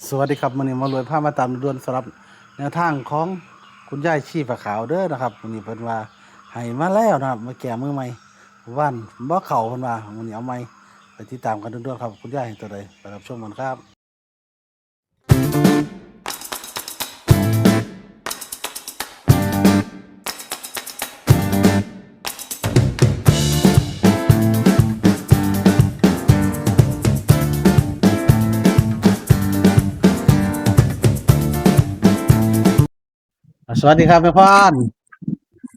สวัสดีครับมื้อนี้มารวยพามาตามด่วนสำหรับแนวทางของคุณยายชีพขาวเด้อนะครับมื้อนี้เพิ่นว่าให้มาแล้วนะครับมาแก้มือใหม่วันบ่เข้าเพิ่นว่ามื้อนี้เอาใหม่ไปติดตามกันด่วนๆครับคุณยายให้ตัวใดไปรับชมกันครับสวัสดีครับแม่พร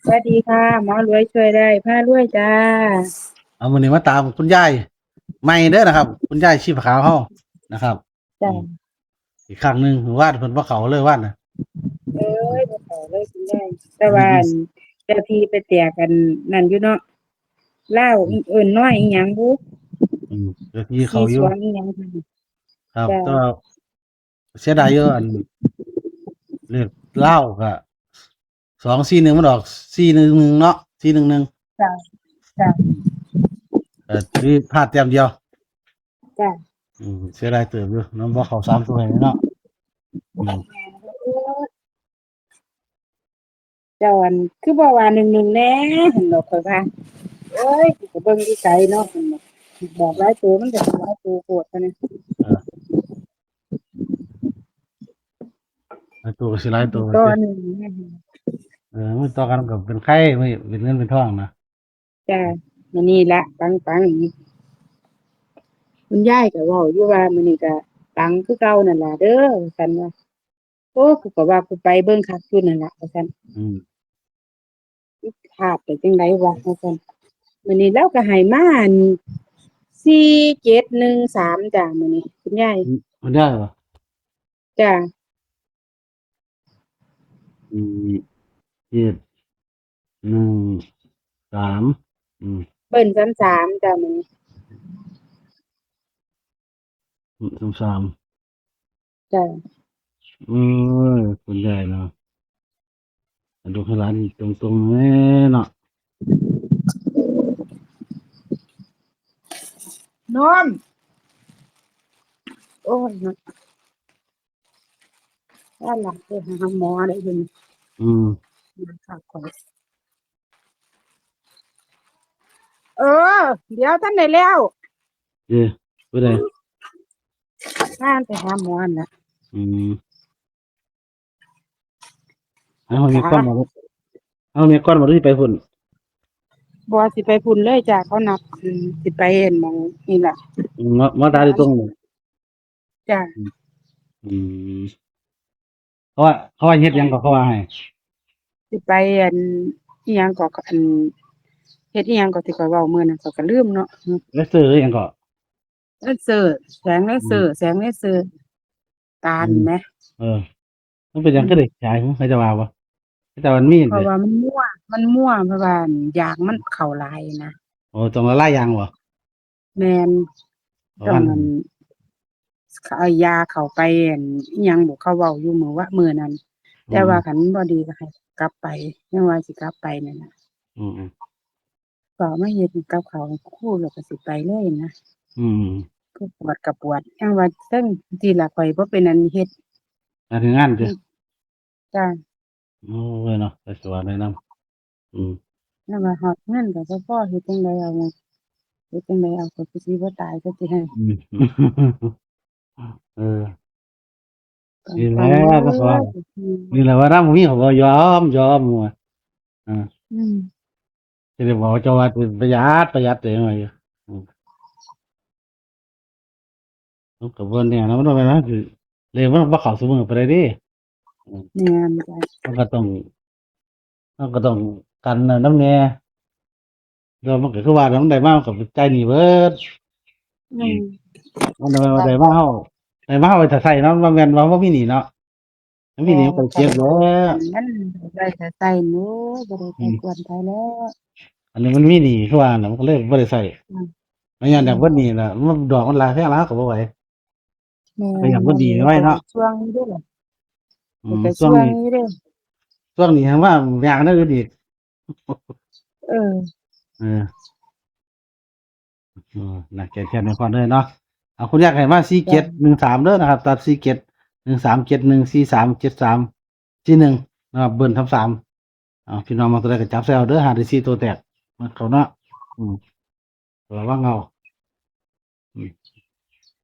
สวัสดีค่ะหมอรวยช่วยได้พารวยจ้าเอามื้อนี้มาตามคุณยายใหม่เด้อนะครับคุณยายชีพขาวเฮานะครับอืจ้ามอีกครั้งหนึงว่านเพิ่นบ่เข้าเลยว่านน่ะเอ้ยบ่ขอเลยคุณยายแต่อืว่าอั่นมเจ้าที่ไปแตกกันนั่นอยู่เนาะลาวเอิ้นน้อยอีหยังบุเดี๋ยวที่สีเขาอยู่สวงอีหยังคั่นครับจ้าก็เสียดายอยู่เลขลาวก็241มันออก411เนาะ411จ้าจ้าที่พลาดแต้มเดียวจ้าเสียดายเติบอยู่น้องบ่เข้า3ตัวให้เนาะอืมเจ้าอันคือบ่ว่า1-1แหน่หั่นดอกข่อยว่าเอ้ยก็เบิ่งอยู่ไกลเนาะหั่นน่ะบอกหลายตัวมันก็สิหลายตัวโพดคั่นนะเออหลายตัวก็สิหลายตัวต่อติหนึ่งนะมันต่อกันก็เป็นไข่ไม่เป็นเงินเป็นทองนะจ้ามื้อนี้ละปังๆ คุณยายก็เว้าอยู่ว่ามื้อนี้ก็ปังคือเก่านั่นล่ะเด้อว่าซั่นว่าโอ้กูก็ว่ากูไปเบิ่งคักอยู่นั่นล่ะว่าซั่นอืมพลาดไปจังได๋วะว่าซั่นมื้อนี้เลาก็ให้มาอั่น4713จ้ะมื้อนี้คุณยายมันได้บ่จ้ะอืม7 1 3อืมเบิ้น33จ้ะมื้อนี้3จ้ะอือคุณยายเนาะลูกให้หลานตรงๆแม่เนาะนมโอ้ยเนาะว่าหลังไปหาหมอได้เพิ่นอืมมันคักข้อยเออเดี๋ยวทันได้แล้วเด้ผู้ใดพาไปหาหมอนั่นล่ะอืมเอามีก้อนบ่เอามีก้อนบ่ได้ไปพุ่นบ่สิไปพุ่นเลยจ้ะเขานัดสิไปเห็นหมองนี่ล่ะมาตาอยู่ตรงนี้จ้ะ อืมเขาว่าเฮ็ดหยังก็เขาว่าให้สิไปอันอิหยังก็อันเฮ็ดอิหยังก็ที่ข้อยเว้ามื้อนั้นข้อยก็ลืมเนาะเลเซอร์อิหยังก็เลเซอร์แสงเลอืมเซอร์แสงเลเซอร์ตาอืมลแหมเออมันเป็นหยังคือได้อืมฉายเขาจะว่าบ่แต่มันมีเด้เพราะว่ามันมั่วเพราะว่าอั่นยางมันเข้าหลายนะโอ้ต้องละลายยางบ่แม่นประมาณนั้นต้องเอายาเข้าไปอั่นอิหยังบุเขาเว้าอยู่มื้อนั้นอืแต่ว่าคัมนมันบ่ดีก็ให้กลับไปยังว่าสิกลับไปนั่นน่ะอืมก็มาเฮ็ดกับข้าวให้ครูแล้วก็สิไปเลยนะอืมผู้ปวดก็ปวดยังว่าเทิงที่ล่ะข้อยบ่เป็นอันเฮ็ด การถึงงานติจ้ะโอ้ยเนาะไปสวนเลยนำอืมแล้วว่าฮอดเงินก็บ่พอเฮ็ดจั่งใดเอาเฮ็ดจั่งใดเอาข้อยคือสิบ่ตายซะติให้อืมเออนี่แหละปังๆเด้ก็ว่าอนี่แหละว่านำมีเขาก็ยอมว่าอาอืมสิได้บอกเจ้าว่าเป็นประหยัดเด้ว่าอยู่อืมมันก็บ่แน่นะมันบ่แม่นว่าสิเลขมันบ่เข้าซุมื้อไปได้เดอืมแม่นจ้ะมันก็ต้องมันก็ต้องกันนำแหน่แล้วมันก็คือว่ามันได้มามันก็ไปจ่ายหนี้เบิดอืมอืมมันได้ว่าได้มาเฮาไปถ้าใช้เนาะบ่แม่นว่าบ่มีหนี้เนาะถ้ามีแม่หนี้มันก็นคันเก็บแล้คัวนมันได้แต่ใช้หนูบ่ได้ไปอืมกวนไผแล้วอันนี้มันมีหนี้คือว่าน่ะมันก็เลยบ่ได้ใช้อืมไม่งั้นอืมอยากเบิดหนี้น่ะมันดอกมันหลายแพงหลายเราก็บ่ไหวแม่ก็อยากเบิดนอันนี้หนี้ไว้เนาะข้อยก็ช่วงอยู่เด้อล่ะอืข้อยก็ช่วงช่วงนี้อยู่เด้อช่วงนี้หั้นว่ายากแนวอื่นอีกเออเออน่ะแก้ๆให้พรเด้อเนาะเอาคุณยายให้มาจ้ะ4713เด้อนะครับตัด47 1371437341นะครับเบิ้ลทับ3พี่น้องมาตัวใดก็จับใส่เอาเด้อหาได้4ตัวแตกมันเขาเนาะอืมระวังเอาอืม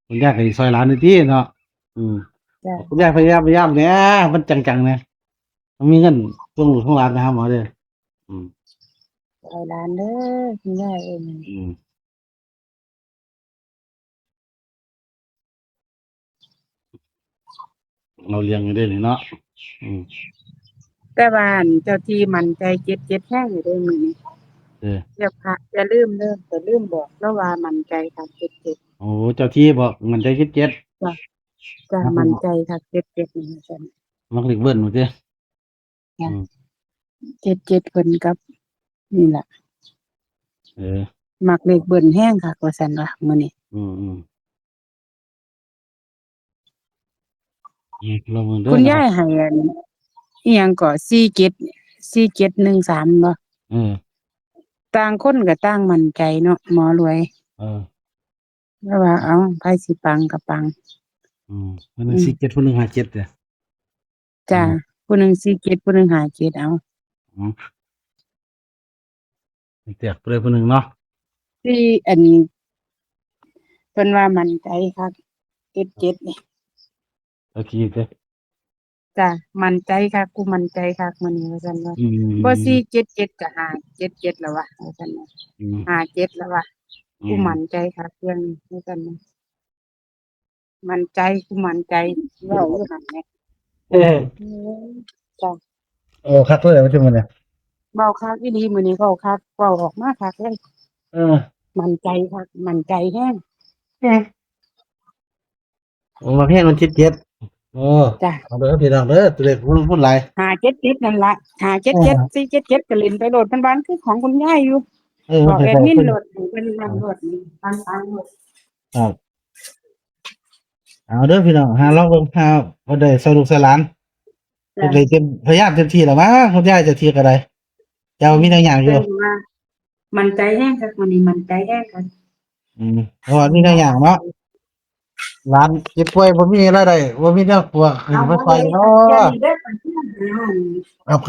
คุณยายก็สิซอยหลานนี่ติเนาะอืม จ้ะ คุณยายพยายามเนี่ยมันจังๆเนี่ยมันมีเงินส่งลูกส่งหลานไปหาหมอเด้ออืม เอาหลานเด้อคุณยายเอ้ย อืมเราเลี้ยงอยู่ได้นี่เนาะอืม แต่ว่าอั่นเจ้าที่มั่นใจ77แท้อยู่เด้อมื้อนี้ เออ อย่าลืมเด้ออย่าลืมบอกแล้วว่ามั่นใจค่ะ77โอ้เจ้าที่บอกมันใจคิดเจ็ดจ้ะจ้ะมักมั่นใจค่ะ77นี่ว่าซั่น มักเล็กเบิ้ลหมดเด้อ จ้ะอืม77เพิ่นกับนี่ล่ะ เออ มักเลขเบิ่นแฮงคักว่าซั่นว่ามื้อนี้ อืมลองเบิ่งเด้คุณอนะครับยายให้อันอิหยังก็4713บ่เออต่างคนก็ต่างมั่นใจเนาะหมอรวยเออแล้วว่าเอ้าไผสิปังก็ปังมันนึอืงม47ผู้หนึง57เด้ออืจ้ะมผู้หนึง47ผู้หนึง57เอาอืมแตกผู้ใดผู้หนึงเนาะที่อันเพิ่นว่ามั่นใจคัก77นี่ เจ้าที่เด้อจ้ะมั่นใจคักกูมั่นใจคักมื้อนี้ว่าซั่นว่าอืบ่ม477ก็577แล้ววะว่าซั่นว่าอืม57แล้ววะอืกูมั่นมใจคักเรื่องนี้ว่าซั่นว่ามั่นใจกูมั่นใจเว้าอยู่หั่นแหละเอออืมจ้ะ โอ้คักเลยว่าจังมันเนี่ยเว้าคักอีหลีมื้อนี้เว้าคักเว้าออกมาคักเลยเออมั่นใจคักมั่นใจแรงโอ้มาแพงมัน77โอ้จ้ะเอาเด้อพี่น้องเด้อตัวเลขพูดหลาย577นั่นล่ะเอ577 อ477ก็เล่นไปโลดมันบ้านคือของคุณยายอยู่มันบอกแอคล้ายๆเพิ่นดมินโลดให้เพิ่นนำโลดปังๆโลดครับเอาเด้อพี่น้องหาลองเบิ่งหาบ่ได้สรุปสลานเฮ็จ้ะดได้เต็มพยายามเต็มที่แล้วมั้งคุณยายเจะทีก็ได้เจ้ามีแนวอย่างอเพิ่ยู่นว่ามั่นใจแรงคักมื้อนี้มั่นใจแรงคักเพราะว่ามีแนวอย่างเนาะหลานเจ็บป่วยบ่มีรายได้บ่มีแนวปัวขึ้นเอามาบ่เลยซอยเนาอย่าะหนีเด้อปันเพื่อน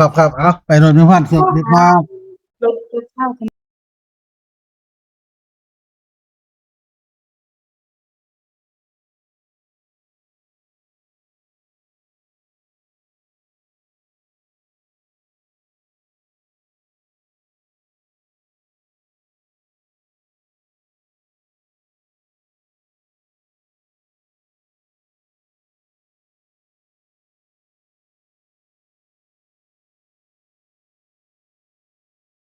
ครับๆๆเอาไปโรงพยาบาลเสร็จเรียบร้อยลบข้าว